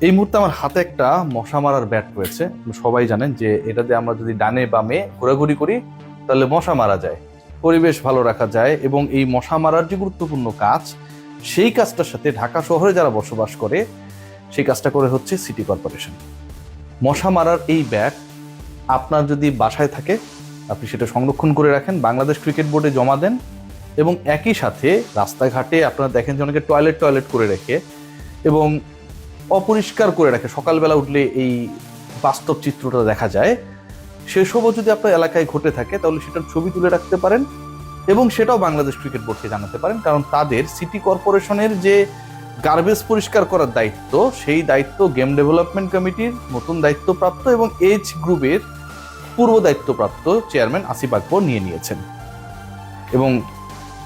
এই মুহূর্তে আমার হাতে একটা মশা মারার ব্যাট রয়েছে। সবাই জানেন যে এটা দিয়ে আমরা যদি ডানে বামে ঘোরাঘুরি করি তাহলে মশা মারা যায়, পরিবেশ ভালো রাখা যায়। এবং এই মশা মারার যে গুরুত্বপূর্ণ কাজ, সেই কাজটার সাথে ঢাকা শহরে যারা বসবাস করে সেই কাজটা করে হচ্ছে সিটি কর্পোরেশন। মশা মারার এই ব্যাট আপনার যদি বাসায় থাকে আপনি সেটা সংরক্ষণ করে রাখেন, বাংলাদেশ ক্রিকেট বোর্ডে জমা দেন। এবং একই সাথে রাস্তাঘাটে আপনারা দেখেন যে অনেকে টয়লেট করে রেখে এবং অপরিষ্কার করে রাখে, সকালবেলা উঠলে এই বাস্তব চিত্রটা দেখা যায়। সেসবও যদি আপনার এলাকায় ঘটে থাকে তাহলে সেটার ছবি তুলে রাখতে পারেন এবং সেটাও বাংলাদেশ ক্রিকেট বোর্ডকে জানাতে পারেন, কারণ তাদের সিটি কর্পোরেশনের যে গার্বেজ পরিষ্কার করার দায়িত্ব, সেই দায়িত্ব গেম ডেভেলপমেন্ট কমিটির নতুন দায়িত্বপ্রাপ্ত এবং এইচ গ্রুপের পূর্ব দায়িত্বপ্রাপ্ত চেয়ারম্যান আসিফ আকবর নিয়ে নিয়েছেন। এবং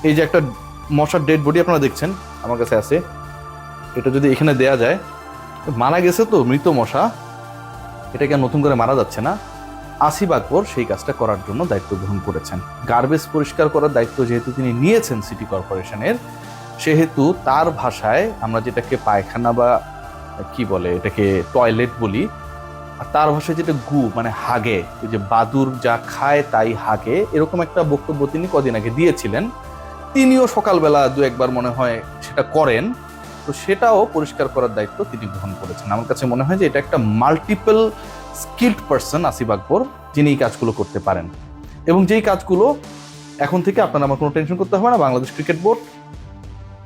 এই যে একটা মশার ডেড বডি আপনারা দেখছেন আমার কাছে আছে, এটা যদি এখানে দেয়া যায়, মারা গেছে তো মৃত মশা, এটাকে আর নতুন করে মারা যাচ্ছে না। আসিফ আকবর সেই কাজটা করার জন্য দায়িত্ব গ্রহণ করেছেন। গার্বেজ পরিষ্কার করার দায়িত্ব যেহেতু তিনি নিয়েছেন সিটি কর্পোরেশনের, সেহেতু তার ভাষায় আমরা যেটাকে পায়খানা বা কি বলে এটাকে টয়লেট বলি, আর তার ভাষায় যেটা গু মানে হাগে, এই যে বাদুর যা খায় তাই হাগে, এরকম একটা বক্তব্য তিনি কদিন আগে দিয়েছিলেন। তিনিও সকালবেলা দু একবার মনে হয় সেটা করেন, তো সেটাও পরিষ্কার করার দায়িত্ব তিনি গ্রহণ করেছেন। আমার কাছে মনে হয় যে এটা একটা multiple skilled person Asif Akbar, যিনি এই কাজগুলো করতে পারেন। এবং যেই কাজগুলো এখন থেকে আপনার আমার কোনো টেনশন করতে হবে না, বাংলাদেশ ক্রিকেট বোর্ড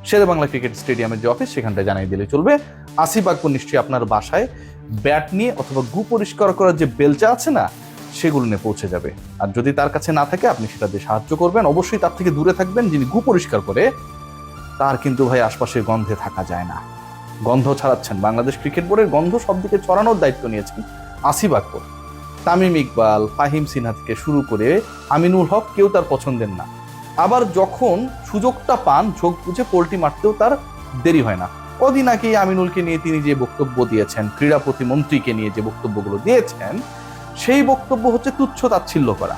শেরে বাংলা ক্রিকেট স্টেডিয়ামের যে অফিস সেখানটায় জানিয়ে দিলে চলবে। আসিফ আকবর নিশ্চয়ই আপনার বাসায় ব্যাট নিয়ে অথবা গু পরিষ্কার করার যে বেলচা আছে না, সেগুলো নিয়ে পৌঁছে যাবে। আর যদি তার কাছে না থাকে আপনি সেটা দিয়ে সাহায্য করবেন। অবশ্যই তার থেকে দূরে থাকবেন। যিনি গু পরিষ্কার করে তার কিন্তু ভাই আশপাশে গন্ধে থাকা যায় না, গন্ধ ছড়াচ্ছেন। বাংলাদেশ ক্রিকেট বোর্ডের গন্ধ সব দিকে ছড়ানোর দায়িত্ব নিয়েছেন আসিফ আকবর। তামিম ইকবাল, ফাহিম সিনহা থেকে শুরু করে আমিনুল হক কেউ তার পছন্দের না। আবার যখন সুযোগটা পান ঝোঁক বুঝে পোল্টি মারতেও তার দেরি হয় না। কদিন আগে আমিনুলকে নিয়ে তিনি যে বক্তব্য দিয়েছেন, ক্রীড়া প্রতিমন্ত্রীকে নিয়ে যে বক্তব্যগুলো দিয়েছেন, সেই বক্তব্য হচ্ছে তুচ্ছ তাচ্ছিল্য করা।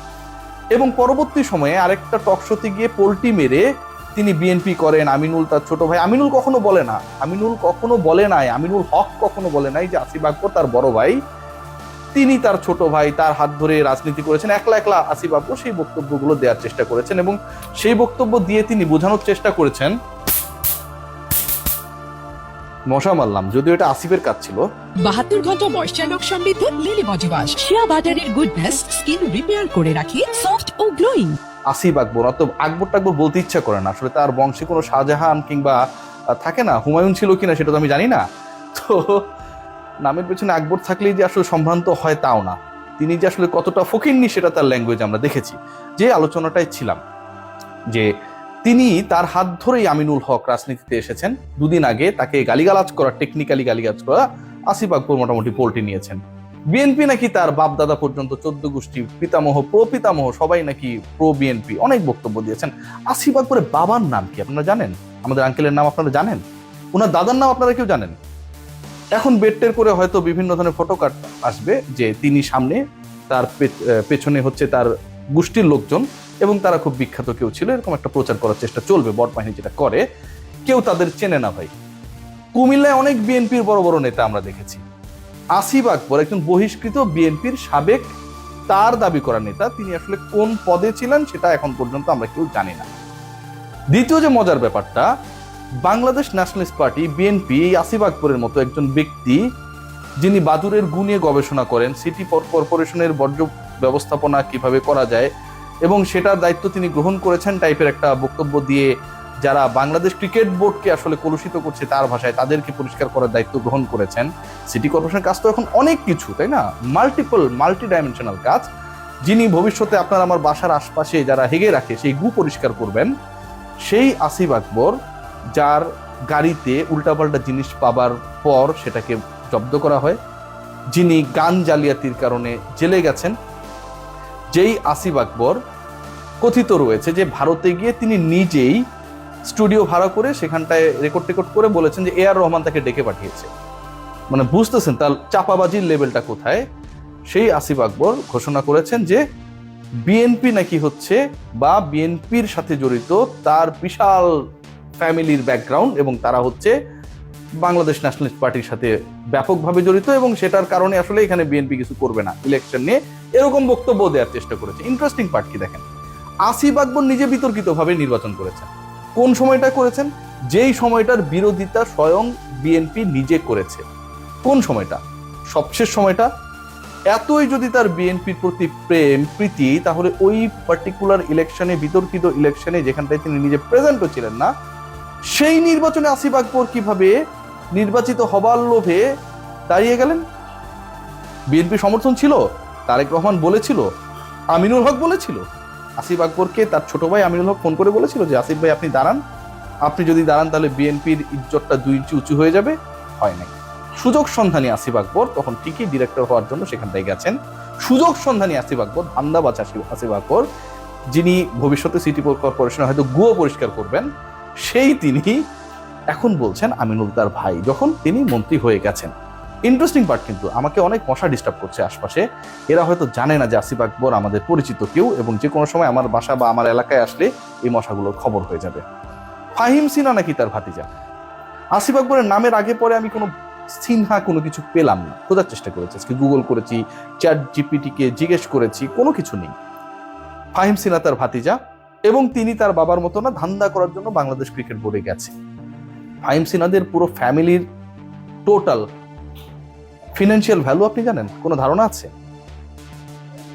এবং পরবর্তী সময়ে আরেকটা টকশোতে গিয়ে পোল্টি মেরে তিনি বিএনপি করেন, আমিনুল তার ছোট ভাই। আমিনুল কখনো বলে না, আমিনুল কখনো বলে নাই, আমিনুল হক কখনো বলে নাই যে আসিফ আকবর তার বড় ভাই, তিনি তার ছোট ভাই, তার হাত ধরে রাজনীতি করেছেন। একলা একলা আসিফ আকবর সেই বক্তব্যগুলো দেওয়ার চেষ্টা করেছেন এবং সেই বক্তব্য দিয়ে তিনি বোঝানোর চেষ্টা করেছেন, মশা মারলাম, যদিও এটা আসিফের কাজ ছিল। 72 ঘন্টা ময়েশ্চার লক সমৃদ্ধ লিলি বডি ওয়াশ, শিয়া বাটারের গুডনেস স্কিন রিপেয়ার করে রাখে সফট ও গ্লোয়িং। আসিফ আকবর, অত আকবর টাকবর বলতে ইচ্ছা করে না, আসলে তার বংশে কোনো শাহজাহান কিংবা থাকে না, হুমায়ুন ছিল কিনা সেটা তো আমি জানি না। তো নামের পেছনে আকবর থাকলেই যে আসলে সম্ভ্রান্ত হয় তাও না। তিনি যে আসলে কতটা ফকিন্নি সেটা তার ল্যাঙ্গুয়েজ আমরা দেখেছি। যে আলোচনাটাই ছিলাম যে তিনি তার হাত ধরেই আমিনুল হক রাজনীতিতে এসেছেন, দুদিন আগে তাকে গালিগালাজ করা, টেকনিক্যালি গালিগালাজ করা আসিফ আকবর মোটামুটি পোল্টি নিয়েছেন। বিএনপি নাকি তার বাপ দাদা পর্যন্ত 14 গোষ্ঠী পিতামহ প্রপিতামহ সবাই নাকি প্রো বিএনপি, অনেক বক্তব্য দিয়েছেন। আসিফ আকবরের বাবার নাম কি আপনারা জানেন? আমাদের আঙ্কেলের নাম আপনারা জানেন? ওনার দাদার নাম আপনারা কেউ জানেন? এখন বেডটের করে হয়তো বিভিন্ন ধরনের ফটো কার্ড আসবে যে তিনি সামনে, তার পেছনে হচ্ছে তার গোষ্ঠীর লোকজন এবং তারা খুব বিখ্যাত কেউ ছিল, এরকম একটা প্রচার করার চেষ্টা চলবে। বট বাহিনী যেটা করে, কেউ তাদের চেনে না ভাই। কুমিল্লায় অনেক বিএনপির বড় বড় নেতা আমরা দেখেছি। আসিফ আকবর একজন বহিষ্কৃত বিএনপির সাবেক, তার দাবি করা নেতা, তিনি আসলে কোন পদে ছিলেন সেটা এখন পর্যন্ত আমরা কেউ জানি না। দ্বিতীয় যে মজার ব্যাপারটা, বাংলাদেশ ন্যাশনালিস্ট পার্টি বিএনপি এই আসিফ আকবরের মতো একজন ব্যক্তি, যিনি বাদুরের গু নিয়ে গবেষণা করেন, সিটি কর্পোরেশনের বর্জ্য ব্যবস্থাপনা কিভাবে করা যায় এবং সেটার দায়িত্ব তিনি গ্রহণ করেছেন টাইপের একটা বক্তব্য দিয়ে যারা বাংলাদেশ ক্রিকেট বোর্ডকে আসলে কলুষিত করছে তার ভাষায়, তাদেরকে পরিষ্কার করার দায়িত্ব গ্রহণ করেছেন। সিটি কর্পোরেশনের কাজ তো এখন অনেক কিছু, তাই না? মাল্টি ডাইমেনশনাল কাজ। যিনি ভবিষ্যতে আপনার আমার বাসার আশপাশে যারা হেগে রাখে সেই গু পরিষ্কার করবেন, সেই আসিফ আকবর, যার গাড়িতে উল্টাপাল্টা জিনিস পাবার পর সেটাকে জব্দ করা হয়, যিনি গান জালিয়াতির কারণে জেলে গেছেন, যেই আসিফ আকবর কথিত রয়েছে যে ভারতে গিয়ে তিনি নিজেই স্টুডিও ভাড়া করে সেখানটায় রেকর্ড করে বলেছেন যে এআর রহমান তাকে ডেকে পাঠিয়েছে। মানে বুঝতেছেন তার চাপাবাজির লেভেলটা কোথায়। সেই আসিফ আকবর ঘোষণা করেছেন যে বিএনপি নাকি হচ্ছে, বা বিএনপির সাথে জড়িত তার বিশাল ফ্যামিলির ব্যাকগ্রাউন্ড, এবং তারা হচ্ছে বাংলাদেশ ন্যাশনালিস্ট পার্টির সাথে ব্যাপকভাবে জড়িত এবং সেটার কারণে আসলে এখানে বিএনপি কিছু করবে না ইলেকশন নিয়ে, এরকম বক্তব্য দেওয়ার চেষ্টা করেছে। ইন্টারেস্টিং পার্ট কি দেখেন, আসিফ আকবর নিজে বিতর্কিতভাবে নির্বাচন করেছেন। কোন সময়টা করেছেন? যেই সময়টার বিরোধিতা স্বয়ং বিএনপি নিজে করেছে। কোন সময়টা? সবশেষ সময়টা। এতই যদি তার বিএনপির প্রতি প্রেম প্রীতি, তাহলে ওই পার্টিকুলার ইলেকশনে, বিতর্কিত ইলেকশনে যেখানটায় তিনি নিজে প্রেজেন্টও ছিলেন না, সেই নির্বাচনে আসিফ আকবর কিভাবে নির্বাচিত হবার লোভে দাঁড়িয়ে গেলেন? বিএনপি সমর্থন ছিল, তারেক রহমান বলেছিল, আমিনুল হক বলেছিল, আসিফ আকবরকে তার ছোট ভাই আমিনুল হক ফোন করে বলেছিল যে আসিফ ভাই আপনি দাঁড়ান, আপনি যদি দাঁড়ান তাহলে বিএনপির ইজ্জতটা 2 ইঞ্চি উঁচু হয়ে যাবে। হয় নাই। সুযোগ সন্ধানী আসিফ আকবর তখন ঠিকই ডিরেক্টর হওয়ার জন্য সেখানটায় গেছেন। সুযোগ সন্ধানী আসিফ আকবর, ধান্দাবাজ আসিফ আকবর, যিনি ভবিষ্যতে সিটি কর্পোরেশনে হয়তো গুয়ো পরিষ্কার করবেন, সেই তিনি এখন বলছেন আমিনুল তার ভাই, যখন তিনি মন্ত্রী হয়ে গেছেন। ইন্টারেস্টিং পার্ট, কিন্তু আমাকে অনেক মশা ডিস্টার্ব করছে আশপাশে। এরা হয়তো জানে না যে আসিফ আকবর আমাদের পরিচিত কেউ, এবং যে কোনো সময় আমার বাসা বা আমার এলাকায় আসলে এই মশাগুলোর খবর হয়ে যাবে। ফাহিম সিনহা নাকি তার ভাতিজা। আসিফ আকবরের নামের আগে পরে আমি কোনো সিনহা কোনো কিছু পেলাম না, খোঁজার চেষ্টা করেছি, আজকে গুগল করেছি, চ্যাট জিপিটিকে জিজ্ঞেস করেছি, কোনো কিছু নেই। ফাহিম সিনহা তার ভাতিজা, এবং তিনি তার বাবার মতো না ধান্দা করার জন্য বাংলাদেশ ক্রিকেট বোর্ডে গেছে। ফাহিম সিনহাদের পুরো ফ্যামিলির টোটাল ফিনান্সিয়াল ভ্যালু আপনি জানেন? কোনো ধারণা আছে?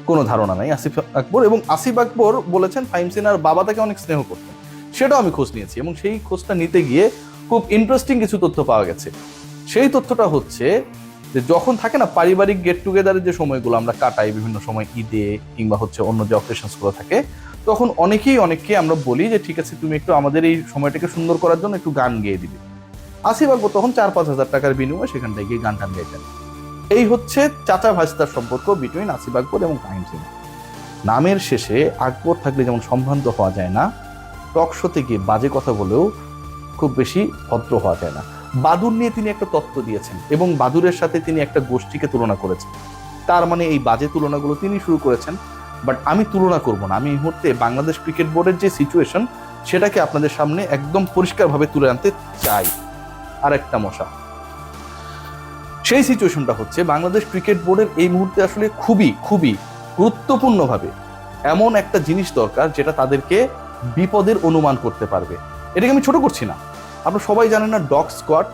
কোনো ধারণা নাই আসিফ আকবর। এবং আসিফ আকবর বলেছেন ফাহিম সিনহার বাবা তাকে অনেক স্নেহ করতেন, সেটাও আমি খোঁজ নিয়েছি, এবং সেই খোঁজটা নিতে গিয়ে খুব ইন্টারেস্টিং কিছু তথ্য পাওয়া গেছে। সেই তথ্যটা হচ্ছে যে যখন থাকে না পারিবারিক গেট টুগেদারের যে সময়গুলো আমরা কাটাই বিভিন্ন সময়, ঈদে কিংবা হচ্ছে অন্য যে অকেশনসগুলো থাকে, তখন অনেককে আমরা বলি যে ঠিক আছে তুমি একটু আমাদের এই সময়টাকে সুন্দর করার জন্য একটু গান গেয়ে দিবে। আসিফ আকবর তখন 4-5 হাজার টাকার বিনিময়ে সেখানটায় গিয়ে গান টান গাইতেন। এই হচ্ছে চাচা ভাস্তার সম্পর্ক বিটুইন আসিফ আকবর এবং ফাহিম সিনহা। নামের শেষে আকবর থাকলে যেমন সম্ভ্রান্ত হওয়া যায় না, টক শোতে গিয়ে বাজে কথা বলেও খুব বেশি ভদ্র হওয়া যায় না। বাদুর নিয়ে তিনি একটা তত্ত্ব দিয়েছেন এবং বাদুরের সাথে তিনি একটা গোষ্ঠীকে তুলনা করেছেন। তার মানে এই বাজে তুলনাগুলো তিনি শুরু করেছেন, বাট আমি তুলনা করব না। আমি এই মুহূর্তে বাংলাদেশ ক্রিকেট বোর্ডের যে সিচুয়েশন সেটাকে আপনাদের সামনে একদম পরিষ্কারভাবে তুলে আনতে চাই। আর একটা মশা, সেই সিচুয়েশনটা হচ্ছে বাংলাদেশ ক্রিকেট বোর্ডের এই মুহূর্তে আসলে খুবই খুবই গুরুত্বপূর্ণভাবে এমন একটা জিনিস দরকার যেটা তাদেরকে বিপদের অনুমান করতে পারবে। এটাকে আমি ছোট করছি না, আপনারা সবাই জানেন না ডগ স্কোয়াড,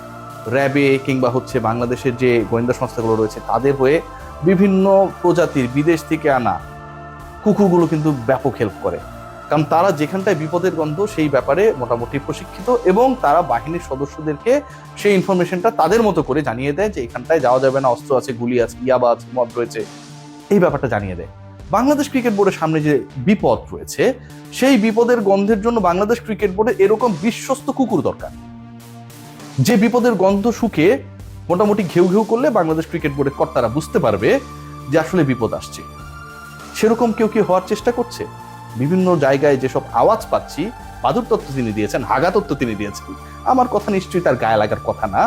র্যাবে কিংবা হচ্ছে বাংলাদেশের যে গোয়েন্দা সংস্থাগুলো রয়েছে তাদের হয়ে বিভিন্ন প্রজাতির বিদেশ থেকে আনা কুকুরগুলো কিন্তু ব্যাপক হেল্প করে, কারণ তারা যেখানটায় বিপদের গন্ধ সেই ব্যাপারে মোটামুটি প্রশিক্ষিত, এবং তারা বাহিনীর সদস্যদেরকে সেই ইনফরমেশনটা তাদের মতো করে জানিয়ে দেয় যে এখানটায় যাওয়া যাবে না, অস্ত্র আছে, গুলি আছে, ইয়াবা আছে, মদ রয়েছে, এই ব্যাপারটা জানিয়ে দেয়। বাংলাদেশ ক্রিকেট বোর্ডের সামনে যে বিপদ রয়েছে সেই বিপদের গন্ধের জন্য বাংলাদেশ ক্রিকেট বোর্ডে এরকম বিশ্বস্ত কুকুর দরকার, যে বিপদের গন্ধ শুকে মোটামুটি ঘেউ ঘেউ করলে বাংলাদেশ ক্রিকেট বোর্ডের কর্তারা বুঝতে পারবে যে আসলে বিপদ আসছে। সেরকম কেউ কি হওয়ার চেষ্টা করছে? বিভিন্ন জায়গায় যেসব আওয়াজ পাচ্ছি, বাদুর তত্ত্ব তিনি দিয়েছেন, হাগা তত্ত্ব তিনি দিয়েছেন, আমার কথা নিশ্চয়ই তার গায়ে লাগার কথা না,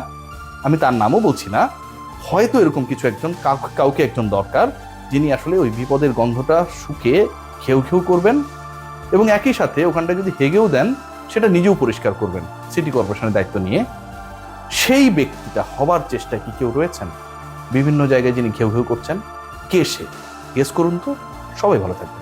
আমি তার নামও বলছি না। হয়তো এরকম কিছু একজন কাউকে একজন দরকার যিনি আসলে ওই বিপদের গন্ধটা শুকে ঘেউ ঘেউ করবেন, এবং একই সাথে ওখানটা যদি হেগেও দেন সেটা নিজেও পরিষ্কার করবেন সিটি কর্পোরেশনের দায়িত্ব নিয়ে। সেই ব্যক্তিটা হবার চেষ্টায় কি কেউ রয়েছেন বিভিন্ন জায়গায় যিনি ঘেউ ঘেউ করছেন? কে সে? গেস করুন তো। সবাই ভালো থাকবেন।